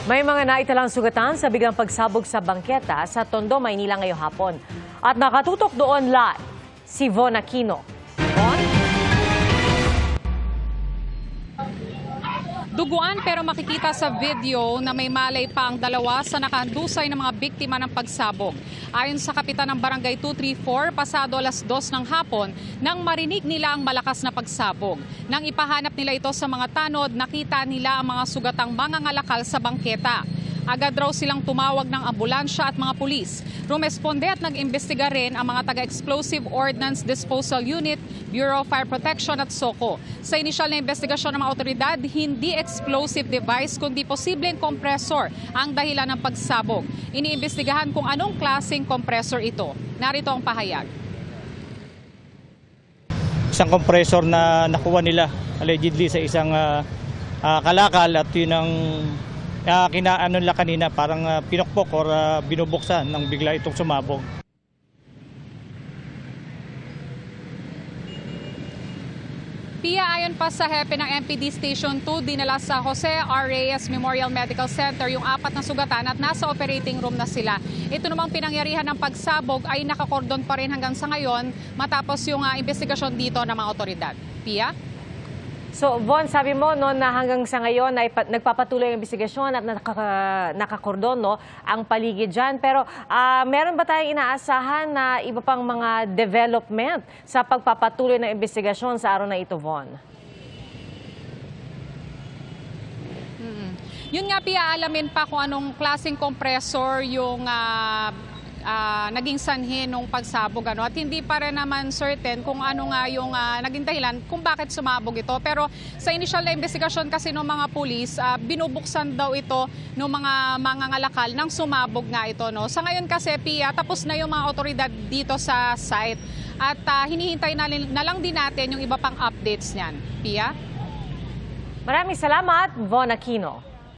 May mga naitalang sugatan sa biglang pagsabog sa bangketa sa Tondo, Maynila ngayong hapon. At nakatutok doon live si Von Aquino. Von? Duguan pero makikita sa video na may malay pa ang dalawa sa nakandusay ng mga biktima ng pagsabog. Ayon sa kapitan ng Barangay 234, pasado alas 2 ng hapon nang marinig nila ang malakas na pagsabog. Nang ipahanap nila ito sa mga tanod, nakita nila ang mga sugatang mangangalakal sa bangketa. Agad raw silang tumawag ng ambulansya at mga pulis. Rumesponde at nag-imbestiga rin ang mga taga-Explosive Ordnance Disposal Unit, Bureau of Fire Protection at SOCO. Sa inisyal na investigasyon ng mga otoridad, hindi explosive device kundi posibleng kompresor ang dahilan ng pagsabog. Iniimbestigahan kung anong klaseng kompresor ito. Narito ang pahayag. Isang kompresor na nakuha nila allegedly sa isang kalakal at yun ang kinaano nila kanina parang pinokpok or binubuksan nang bigla itong sumabog. Pia, ayon pa sa hepe ng MPD Station 2, dinala sa Jose R. Reyes Memorial Medical Center yung 4 na sugatan at nasa operating room na sila. Ito namang pinangyarihan ng pagsabog ay nakakordon pa rin hanggang sa ngayon matapos yung investigasyon dito ng mga otoridad. Pia? So, Von, sabi mo no, na hanggang sa ngayon ay nagpapatuloy ang investigasyon at nakakordon no, ang paligid dyan. Pero meron ba tayong inaasahan na iba pang mga development sa pagpapatuloy ng investigasyon sa araw na ito, Von? Yun nga, Pia, alamin pa kung anong klaseng compressor yung naging sanhi nung pagsabog. At hindi pa rin naman certain kung ano nga yung naging dahilan kung bakit sumabog ito. Pero sa initial na investigasyon kasi ng mga pulis, binubuksan daw ito ng mga mangangalakal nang sumabog nga ito. No? Sa ngayon kasi, Pia, tapos na yung mga otoridad dito sa site. At hinihintay na lang din natin yung iba pang updates niyan. Pia? Maraming salamat, Von Aquino.